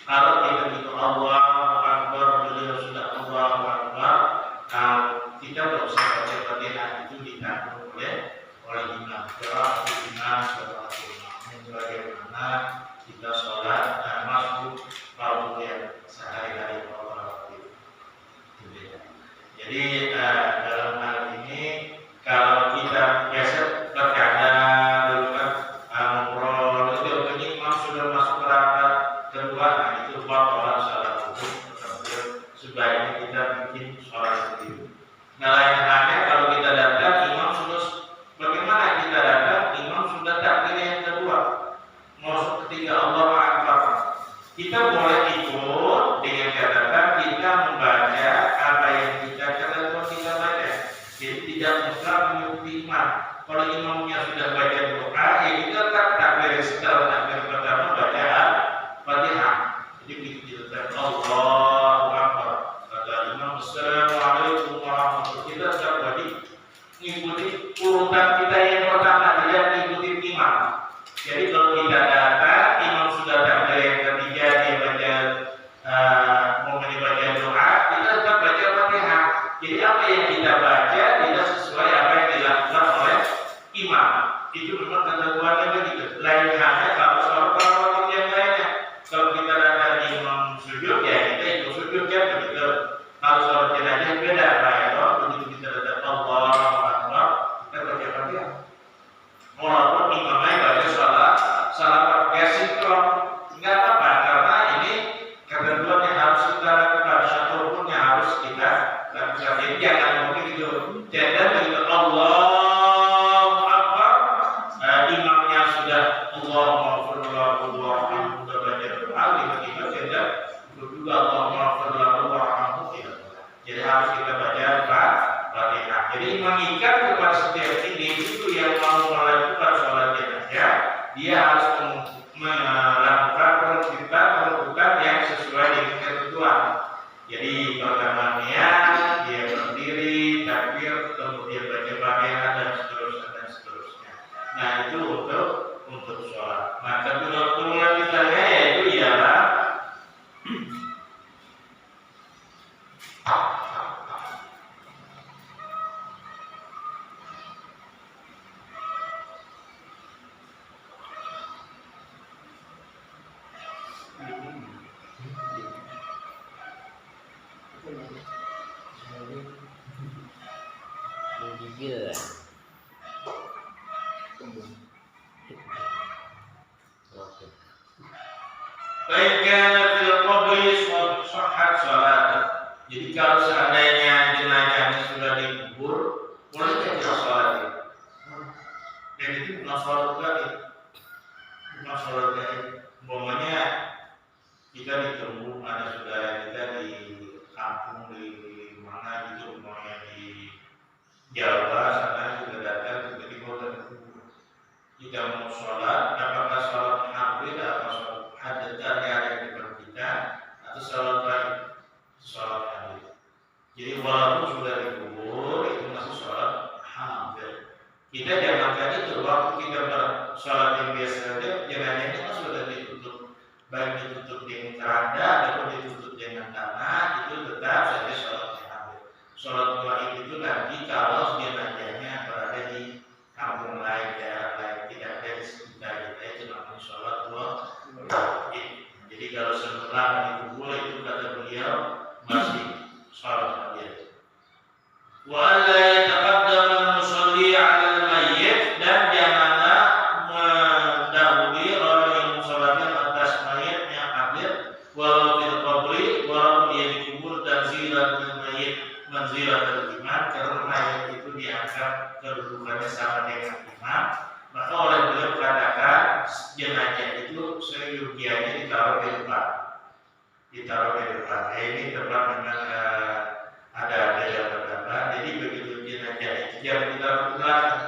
Kalau kita itu Allahu Akbar, beliau sudah Allahu Akbar, kita tidak usah baca Fatihah, itu ditanggung oleh imam. Kalau imam setelah imam, bagaimana kita sholat masbuk kalau yang sehari-hari Allah itu. Jadi dalam hal ini kalau kita biasa terkadang dulu kan ngobrol itu imam sudah masuk rakaat kedua, nah itu sholat salah hukum, sebaiknya kita bikin sholat sendiri. Nah lain halnya kalau kita datang imam sudah, bagaimana kita datang imam sudah takbir yang kedua, mau ketiga Allahu Akbar, kita boleh ikut dengan catatan kita membaca apa yang kita katakan kita baca. Jadi tidak mutlak mengikuti imam. Kalau imamnya sudah baca doa, ya kita tetap takbir setelah takbir pertama baca Fatihah. Jadi kita tetap Allahu Akbar. Kata imam Assalamualaikum warahmatullahi wabarakatuh. Kita tetap wajib mengikuti urutan kita yang pertama, tidak mengikuti imam. Jadi kalau kita datang, imam sudah takbir yang ketiga, dia baca mau baca doa, kita tetap baca Fatihah. Jadi apa yang kita baca tidak sesuai apa yang dilakukan oleh imam. Itu memang ketentuannya begitu. Lain halnya kalau sholat yang lainnya. Kalau kita datang imam sujud, ya kita ikut sujud kan begitu. Kalau sholat jenazah beda, Pak ya. Begitu kita datang Allahu Akbar, kita baca Fatihah. Walaupun imamnya baca salawat ya sinkron, nggak apa-apa karena ini ketentuan yang harus kita lakukan, satu rukun yang harus kita lakukan. Jadi jangan mungkin itu jangan begitu Allahu Akbar, imamnya sudah Allahu Akbar, sudah baca doa, tiba-tiba kita juga Allahu Akbar, jadi harus kita baca Fatihah. Jadi mengikat kepada setiap individu yang mau melakukan sholat jenazah, dia harus melakukan perubahan yang sesuai dengan ketentuan. Jadi pertama niat, dia berdiri, takbir, kemudian baca Fatihah dan seterusnya. Nah itu untuk sholat. Nah kedua kita yaitu ialah menggigil. Oke. Baiknya fil qabri sahhat salat. Jadi kalau seandainya jenazahnya sudah dikubur, boleh kita sholat. Dan itu bukan sholat gaib, bukan sholat gaib. Umpamanya kita ditunggu ada saudara kita di kampung di mana gitu, umpamanya di Jawa sana sudah datang tiba-tiba udah dikubur. Kita mau sholat, apakah sholat hafid atau sholat hadat ada di depan kita atau sholat gaib? Sholat hafid. Jadi walaupun sudah dikubur itu masih sholat hafid. Kita jangankan itu, waktu kita sholat yang biasa saja, jenazahnya kan sudah ditutup, baik ditutup dengan keranda ataupun ditutup dengan tanah, itu tetap saja sholat hafid. Sholat gaib itu nanti kalau jenazahnya berada di kampung lain, daerah lain, tidak ada di sekitar kita, itu namanya sholat gaib. Jadi kalau setelah dikubur itu kata beliau masih sholat hafid. Wa alla yataqaddama al-musalli 'ala al-mayyit, dan janganlah mendahului orang yang mensolatkan atas mayit yang hadir walau fil qabri, walau dia dikubur, dan ziratul mayyit manzilatul iman, karena mayit itu dianggap kedudukannya sama dengan imam. Maka oleh beliau katakan jenazah itu seyogianya ditaruh di depan. Ini tempat memang ada beberapa. Jadi begitu jenazah itu jangan ditaruh di belakang.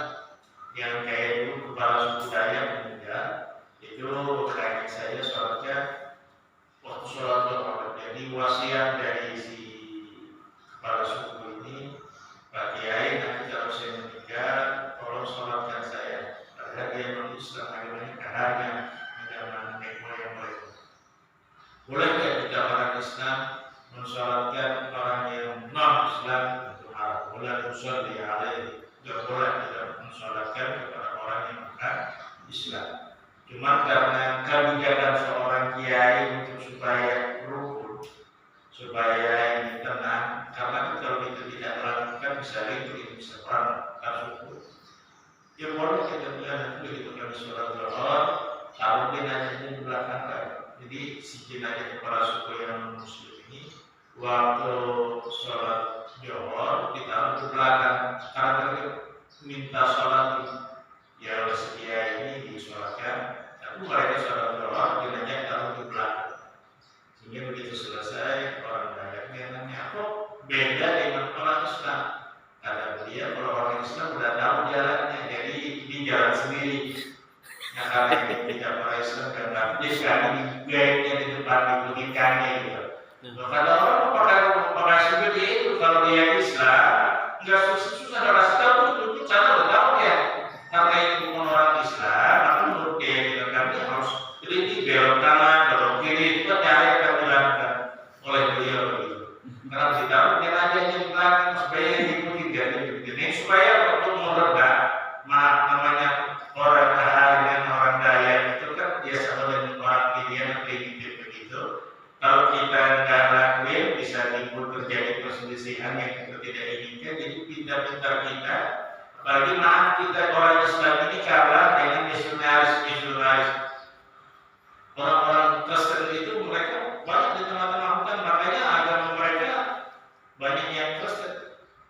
Yang kayak dulu kepala suku Dayak meninggal, itu kayak saya sholatnya waktu sholat berapa. Jadi wasiat dari si kepala suku ini, Pak Kiai, nanti kalau saya meninggal tolong sholatkan saya. Padahal dia non-Islam, agamanya kaharnya, agama nenek moyang mereka. Boleh nggak kita orang Islam mensolatkan orang yang non-Islam? Itu haram. Boleh usul di alaihi. Tidak boleh kita mensolatkan kepada orang yang bukan Islam. Cuma karena kebijakan seorang kiai untuk supaya rukun, supaya ini tenang, karena kalau itu tidak melakukan bisa ribut, bisa perang, suku. Ya boleh kita bilang begitu kami sholat zuhur, taruh jenazahnya di belakang. Jadi si jenazah kepala suku yang muslim ini waktu sholat zuhur ditaruh di belakang, karena dia minta sholat ya oleh setia ini disolatkan, tapi mereka sholat zuhur jenazah taruh di belakang. Sehingga begitu selesai orang Dayaknya nanya, kok beda dengan orang Islam? Kata dia, kalau orang Islam udah tahu jalannya, jadi di jalan sendiri. Nah karena tidak orang Islam dan dia sekali guide-nya di depan, diberikannya gitu. Kata orang pakai seperti itu, kalau dia Islam nggak susah harus tahu itu cara udah tahu ya. Karena itu bukan orang Islam, maka menurut dia kita kami harus teliti belok kanan, belok kiri, itu cara yang dilakukan oleh beliau begitu. Karena ditaruh jenazahnya di belakang supaya diikuti ini supaya untuk meredam namanya orang Dayak, orang Dayak itu kan biasa dengan orang Indian primitif begitu. Kalau kita nggak lakuin bisa timbul terjadi perselisihan yang kita tidak inginkan. Jadi pintar-pintar kita, apalagi maaf kita orang Islam ini kalah dengan misionaris. Orang-orang Kristen itu mereka banyak di tengah-tengah hutan, makanya agama mereka banyak yang Kristen.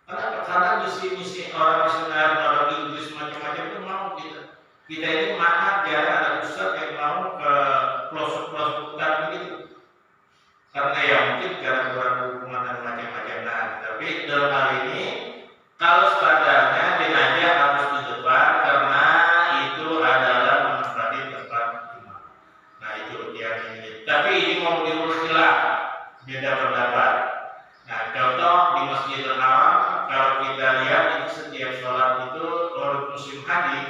Kenapa? Karena misi orang misionaris, orang Inggris macam-macam itu mau kita. Kita ini maaf jarang ada ustaz yang mau ke pelosok-pelosok hutan begitu. Karena ya mungkin karena kurang hukuman dan macam-macam. Nah, tapi dalam hal ini kalau standarnya jenazah harus di depan karena itu adalah menempati tempat imam. Nah itu yang ini. Tapi ini mau diuruslah beda pendapat. Nah contoh di Masjidil Haram kalau kita lihat ini setiap sholat itu orang musim haji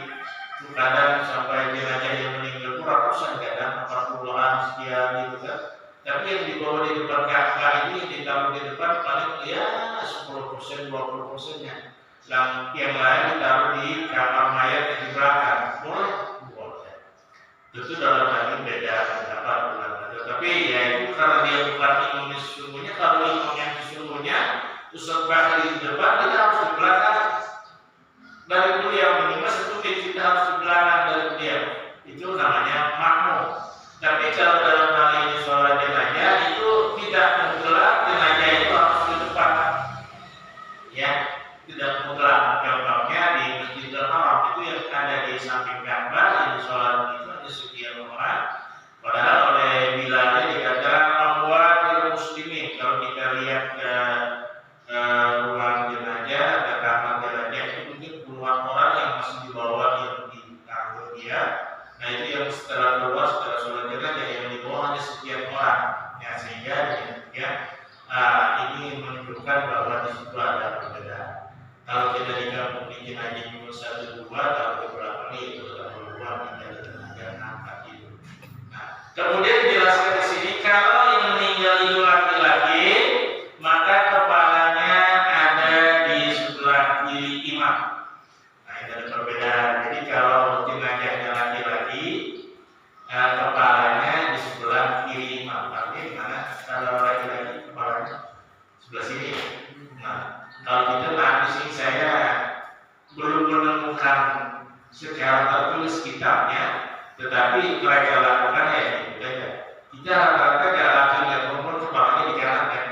itu kadang sampai jenazah yang meninggal itu ratusan, kadang 40-an sekian gitu kan. Tapi yang dibawa di depan Ka'bah ini ditaruh di depan paling ya 10%, 20%-nya. Yang lain ditaruh di kamar mayat yang di belakang. Boleh? Tentu dalam hal ini beda pendapat ulama. Tapi ya itu karena dia bukan imam yang sesungguhnya. Kalau imam yang sesungguhnya Ustaz Bakri di depan, kita harus di belakang dari beliau. Minimal satu menit kita harus di belakang dari beliau. Itu namanya makmum. Tapi kalau dalam hal ini sholat. Ya, sehingga ya, ini menunjukkan bahwa di situ ada perbedaan. Kalau kita di kampung bikin haji cuma 1 2, kalau di belakang itu sudah keluar menjadi tenaga angkat itu. Nah, kemudian dijelaskan di sini kalau yang meninggal itu laki-laki, maka kepalanya ada di sebelah kiri imam. Nah, itu ada perbedaan. Jadi kalau jenazahnya laki-laki, kepalanya di sebelah kiri imam. Artinya gimana? Kalau laki-laki kepalanya sebelah sini. Nah, kalau gitu di sini saya belum menemukan secara tertulis kitabnya, tetapi mereka lakukan ya gitu aja. Kita rata-rata gak laki dan perempuan kepalanya di kanan kan.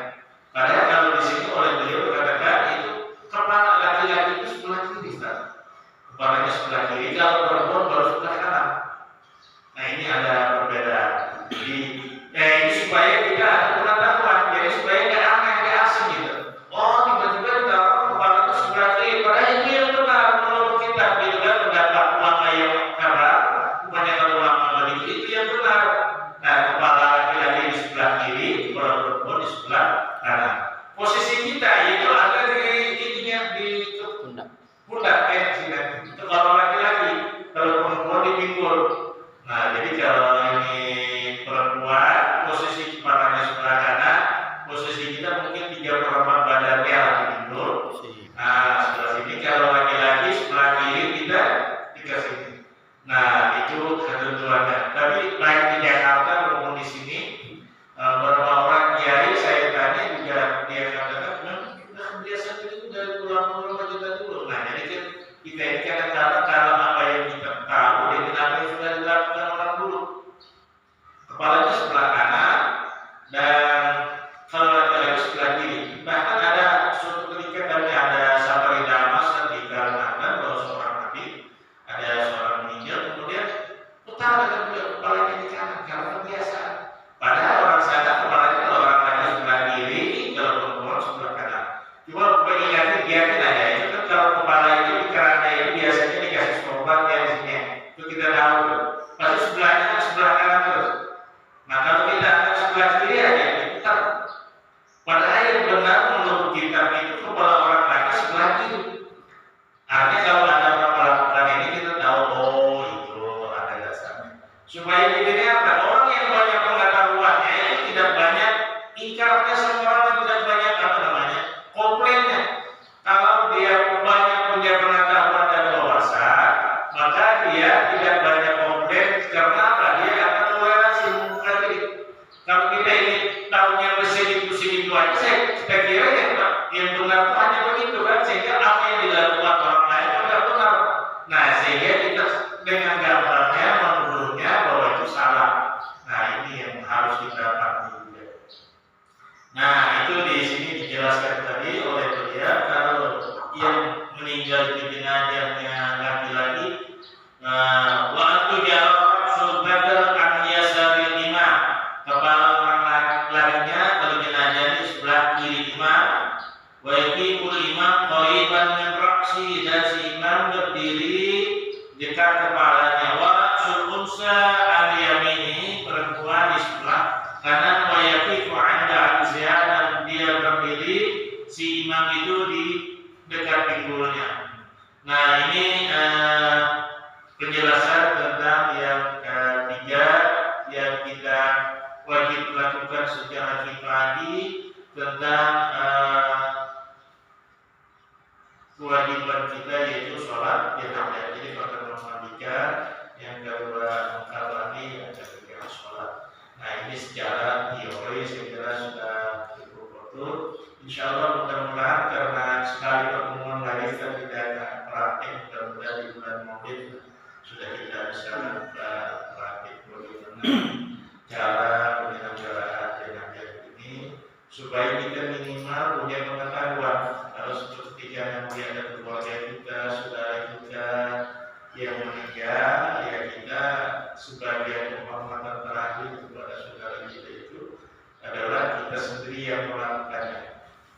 Padahal kalau di sini oleh beliau katakan itu kepala laki-laki itu sebelah kiri, kan? Kepalanya sebelah kiri, kalau perempuan baru sebelah kanan. Nah, ini ada perbedaan. Jadi ini supaya kita ada pengetahuan, jadi supaya nggak aneh, nggak asing gitu. Oh, tiba-tiba ditaruh kepala itu sebelah kiri, padahal itu yang benar menurut kita, gitu kan, pendapat ulama yang kabar, kebanyakan ulama begitu, itu yang benar. Nah, kepala laki-laki di sebelah kiri, kepala perempuan di sebelah kanan. Posisi kita itu ada di ininya di pundak, kalau laki-laki, kalau perempuan di pinggul. Nah, jadi kalau ini perempuan, posisi kepalanya sebelah kanan, posisi kita mungkin 3/4 badannya di pinggul. Nah, sebelah sini kalau laki-laki sebelah kiri kita dikasih. Nah, itu ketentuannya. Tapi baik di Jakarta maupun di sini, beberapa orang kiai saya tanya juga dia katakan, udah kebiasaan itu dari pulang-pulang kita dulu. Nah, jadi kan kita ini kadang-kadang kalau apa yang kita tahu dengan apa yang sudah dilakukan orang dulu. Kepalanya sebelah kanan dan kalau laki-laki sebelah kiri. Bahkan ada suatu ketika kami ada safari damas di Kalimantan bahwa seorang nabi ada seorang meninggal kemudian putar kepalanya di kanan karena kebiasaan. Padahal orang sana kepalanya kalau orang laki sebelah kiri, kalau perempuan sebelah kanan. Cuma mengingatkan biarkan aja itu kan kalau kepala itu di keranda itu biasanya dikasih sobat yang sini. Itu kita tahu. Pasti sebelahnya kan sebelah kanan terus. Nah, kalau kita angkat sebelah kiri aja diputar. Padahal yang benar menurut kitab itu kepala orang laki sebelah kiri. Artinya kalau ada orang melakukan ini kita tahu, oh itu ada dasarnya. Supaya ini apa? Orang yang banyak pengetahuannya itu tidak banyak ingkarnya sama orang, tidak banyak apa namanya komplainnya. Kalau dia banyak punya pengetahuan dan wawasan, maka dia tidak banyak komplain karena apa? Dia akan toleransi mengungkap ini. Kalau kita ini tahunya segitu aja, kita kira yang benar itu hanya begitu kan, sehingga apa yang dilakukan orang lain tidak benar. Nah, sehingga kita dengan gambarnya menuduhnya bahwa itu salah. Nah, ini yang harus kita pahami juga. Nah, itu di sini dijelaskan tadi oleh beliau kalau yang meninggal di jenazahnya laki-laki, wa antu jarak sulbadal an yasaril imam, kepala orang laki-lakinya kalau jenazah di sebelah kiri imam, wa yaqimul imam qariban min ra'si, dan si imam berdiri dekat kepalanya, wa sul unsa an yamini, perempuan di sebelah kanan, wa yaqifu 'inda ajziha, dan dia berdiri si imam itu di dekat pinggulnya. Nah, ini penjelasan tentang yang ketiga yang kita wajib lakukan secara kifayah tentang kewajiban kita, yaitu sholat jenazah. Jadi pertama memandikan, yang kedua mengkabari, yang ketiga sholat. Nah, ini secara teori saya kira sudah cukup betul. Insya Allah mudah-mudahan karena sekali pertemuan lagi kita tidak akan praktik, mudah-mudahan di bulan Maulid sudah kita bisa praktik bagaimana cara penyelenggaraan jenazah ini supaya kita minimal punya pengetahuan. Kalau suatu ketika nanti ada keluarga kita, saudara kita yang meninggal, ya kita sebagai penghormatan terakhir kepada saudara kita itu adalah kita sendiri yang melakukannya.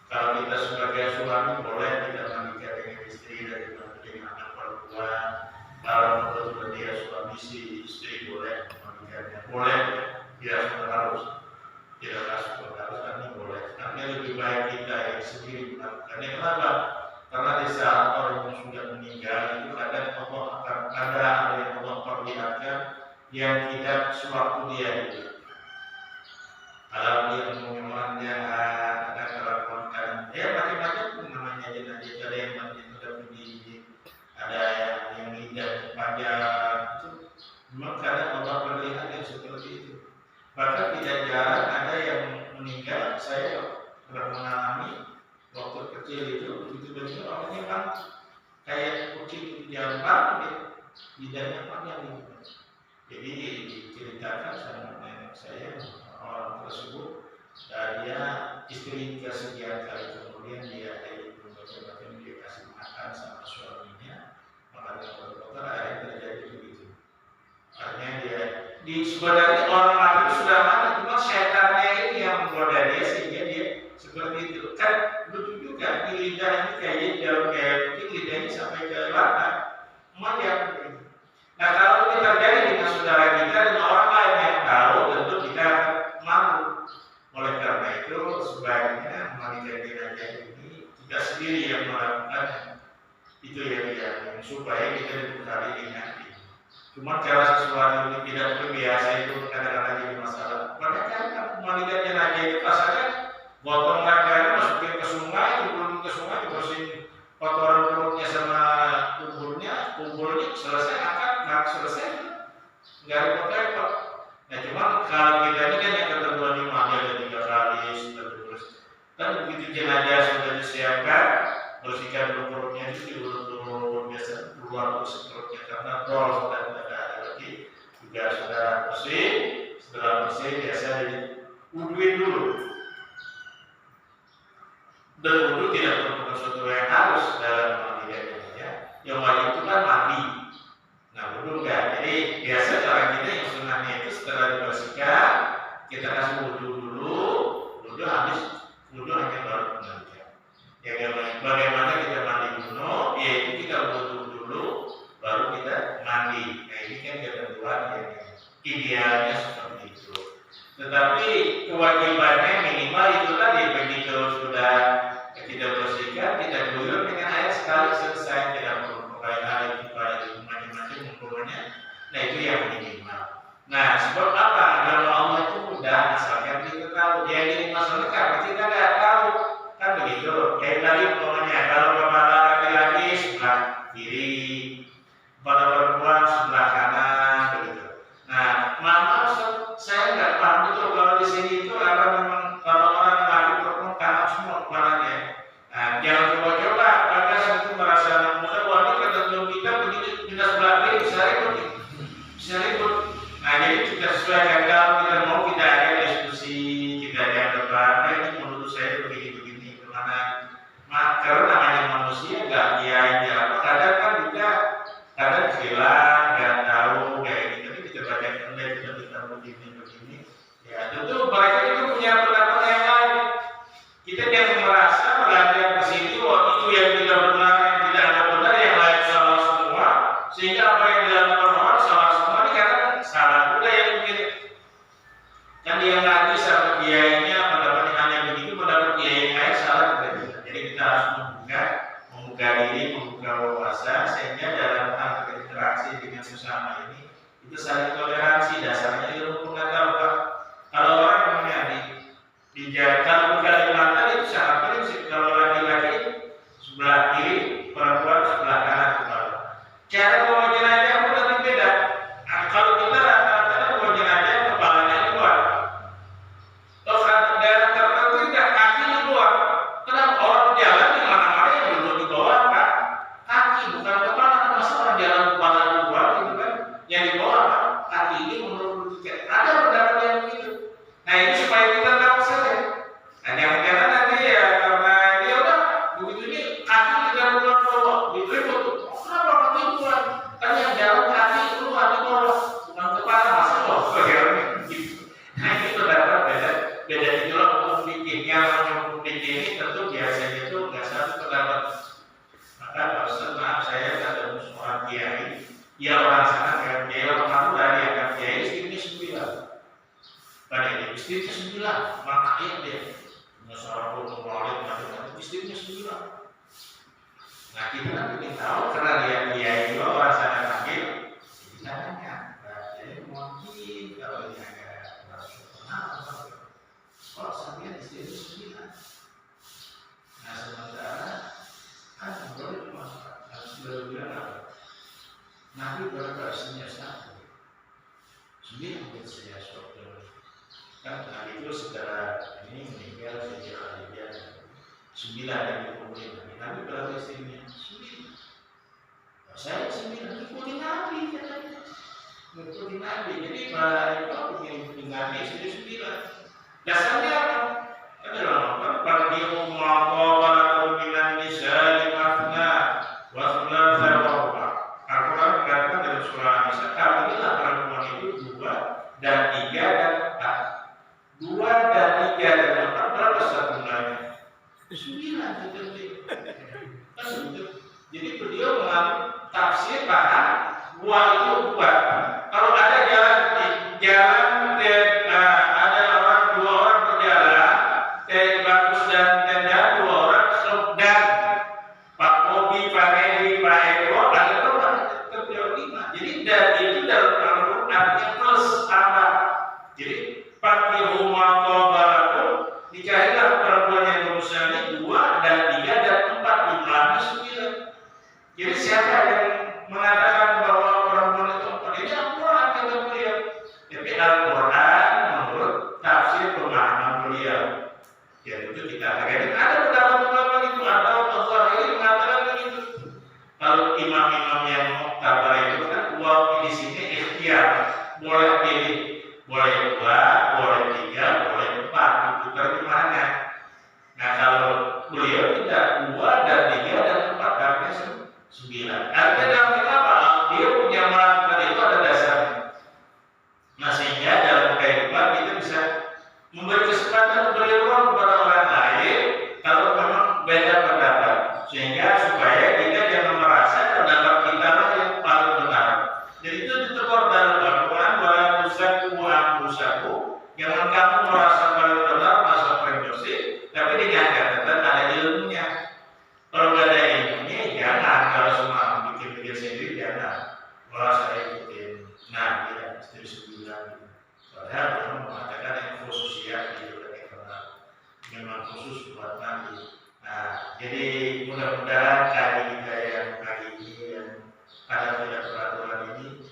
Kalau kita sebagai suami boleh tidak menikah dengan istri dari anak perempuan. Kalau menurut dia suami si istri boleh menikahnya, boleh, tidak harus. tidak masuk harus ini boleh. Tapi lebih baik kita yang sendiri melakukannya. Kenapa? Karena di saat orang yang sudah meninggal itu kadang Allah akan ada yang Allah perlihatkan yang tidak sewaktu dia hidup. Kalau dia memang jahat, ada kelakuan kan, ya macam-macam namanya jenazah. Ada yang mati sudah mendidik, ada yang lidah panjang itu. Memang kadang Allah perlihatkan seperti itu. Bahkan tidak jarang ada yang meninggal. Saya pernah mengalami waktu kecil itu begitu orangnya kan kayak kucing jambang, lidahnya panjang gitu. Jadi diceritakan sama nenek saya orang tersebut, dia istri kesekian kali, kemudian dia macam-macam dia kasih makan sama suaminya, makanya dokter akhirnya terjadi begitu. Artinya dia sebenarnya orang mati sudah mati, cuma setannya ini yang menggoda dia sehingga dia seperti itu. Kan lucu juga di lidah ini kayak jauh kayak mungkin lidahnya sampai ke lantai, lumayan begitu. Nah kalau ini terjadi dengan saudara kita dan orang lain yang tahu, tentu kita malu. Oleh karena itu sebaiknya mandikan jenazah ini tidak sendiri yang melakukannya. Itu yang supaya kita dibekali dengan ini. Cuma kalau sesuatu ini tidak terbiasa itu kadang-kadang jadi masalah. Makanya kan mandikan jenazah itu asalnya gotong raganya masukin ke sungai, tuburin ke sungai, dibersihin kotoran perutnya sama tubuhnya, selesai angkat, nggak selesai, nggak repot-repot. Nah cuma kalau kita ini kan yang ketentuan lima ada 3 kali sudah terus. Kan begitu jenazah sudah disiapkan, bersihkan dulu perutnya itu dulu biasa keluar perutnya karena dol sudah tidak ada lagi, juga sudah bersih. Setelah bersih biasa diwuduin dulu. Dan wudu tidak merupakan sesuatu yang harus dalam mandikan jenazah. Yang wajib itu kan mandi. Nah wudu enggak. Jadi biasa cara kita yang sunnahnya itu setelah dibersihkan kita kasih wudu dulu, wudu habis wudu hanya baru mandikan. Ya bagaimana kita mandi dulu? Yaitu kita wudu dulu, baru kita mandi. Nah ini kan ketentuan yang idealnya seperti itu. Tetapi kewajibannya minimal itu tadi, begitu sudah kita bersihkan, kita guyur dengan air sekali selesai, tidak perlu pakai air supaya macam-macam umpamanya. Nah itu yang minimal. Nah sebab apa? Agama Allah itu mudah asalkan kita tahu. Yang jadi masalah karena kita nggak tahu, kan begitu. Kayak tadi umpamanya kalau kepala laki-laki sebelah kiri, kepala perempuan sebelah kanan, begitu. Nah maaf saya nggak paham betul kalau di sini itu apa memang kalau orang laki perempuan kanan semua kepalanya. Nah, jangan coba-coba pada saat itu merasa mudah, wah ini ketentuan kita begini pindah sebelah kiri bisa ribut. Nah jadi kita sesuaikan kalau kita mau kita ada diskusi, kita ada debat. Nah ini menurut saya begini kemana? Karena namanya manusia nggak dia apa kadang kan juga kadang hilang nggak tahu kayak gitu. Tapi kita baca kita begini. Ya tentu mereka itu punya pendapat yang lain. Kita jangan merasa belajar ke sini, itu yang tidak benar, yang tidak ada benar, yang lain salah semua, sehingga apa yang dilakukan orang salah semua. Ini karena salah juga yang begini. Kan dia ngaji sama kiainya, pendapatnya hanya begitu, pendapat kiai yang lain salah juga. Jadi kita harus membuka diri, membuka wawasan, sehingga dalam hal berinteraksi dengan sesama ini itu saling toleransi, dasarnya ilmu pengetahuan. Kalau orang punya dijaga Kalimantan itu sangat prinsip. Kalau laki-laki sebelah kiri, perempuan sebelah kanan kepala. Cara bawa jenazah pun nanti beda. Nah, kalau kita rata-rata bawa jenazah kepalanya keluar, Pada istrinya 9, makanya dia masalah pun istrinya 9. Nah kita kan ingin tahu karena dia kiai juga orang sana panggil, kita tanya, jadi mungkin kalau ini agak kenal, kalau sampai istrinya 9. Nah sementara kan boleh cuma harus berbilang apa? Nabi berkasihnya 1. 9 mungkin saya suatu. Kan Nabi itu secara ini meninggal sejak Khadijah 9 yang dikumpulin Nabi. Nabi berapa istrinya? 9. Saya 9 ikutin Nabi katanya. Ikutin Nabi. Jadi Pak Eko ingin Nabi istri 9. Dasarnya apa? Adalah pada umma minan nisa limafna wa thulatha wa ruba'. Al-Quran berkata dalam surah An-Nisa, kawinilah perempuan itu 2 dan 3 dan 4. 2 dan 3 dan 4 berapa jumlahnya? 9. Jadi beliau mengambil tafsir paham 2 itu 2. Kalau ada jalan ada orang 2 orang berjalan, bagus dan tenda 2 orang sedang. Pak Bobi, Pak Edi, Pak Eko, ada orang terjauh 5. Jadi dari itu dalam Al-Quran artinya plus tambah. Jadi Fatihumma Tobalakum, nikahilah perempuan yang berusia 2 dan 3 dan 4, jumlahnya 9. Jadi siapa yang mengatakan bahwa perempuan itu 4? Ini Al-Quran kata beliau. Tapi Al-Quran menurut tafsir pemahaman beliau. Ya itu kita hargai. Ada beberapa itu, ada Allah ini mengatakan begitu. Kalau imam-imam yang muktabar itu kan di sini ikhtiar, boleh pilih, boleh 2, boleh 3, boleh 4, itu terjemahannya. Nah kalau beliau tidak 2 dan 3 dan 4, artinya 9. Artinya dalam apa? Dia punya melakukan itu ada dasarnya. Nah sehingga dalam kehidupan kita bisa memberi kesempatan, memberi ruang kepada orang lain kalau memang beda pendapat, sehingga supaya kita jangan merasa pendapat kita lah yang paling benar. Jadi itu ditegur dalam Al-Quran, wala tuzaku anfusakum, jangan kamu merasa paling benar, merasa paling bersih, tapi dengan catatan ada ilmunya. Kalau nggak ada ilmunya, jangan. Kalau cuma bikin-bikin sendiri, jangan merasa ikutin. Nah, ya, istri 9. Padahal memang mengatakan yang khusus ya, itu karena memang khusus buat Nabi. Nah, jadi mudah-mudahan kali kita yang kali ini yang ada peraturan ini,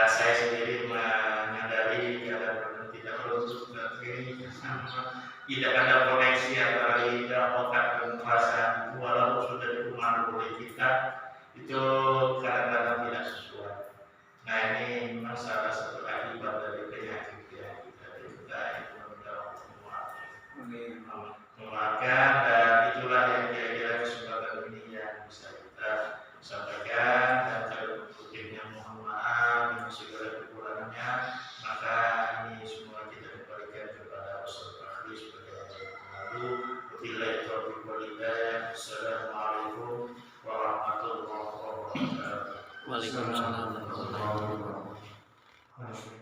saya sendiri menyadari kadang-kadang tidak beruntung dan ini tidak ada koneksi antara lidah, otak dan perasaan itu, walaupun sudah dipengaruhi oleh kita, itu kadang-kadang tidak sesuai. Nah ini memang salah satu akibat dari penyakit yang kita derita, itu memaafkan, dan itulah yang kira-kira kesempatan ini yang bisa kita sampaikan. Dan kalau mungkinnya mohon maaf dengan segala kekurangannya, maka ini semua kita kembalikan kepada Ustaz Fahri sebagai pengalu. Wabillahi taufiq wal hidayah. Assalamualaikum warahmatullahi wabarakatuh. Waalaikumsalam warahmatullahi wabarakatuh.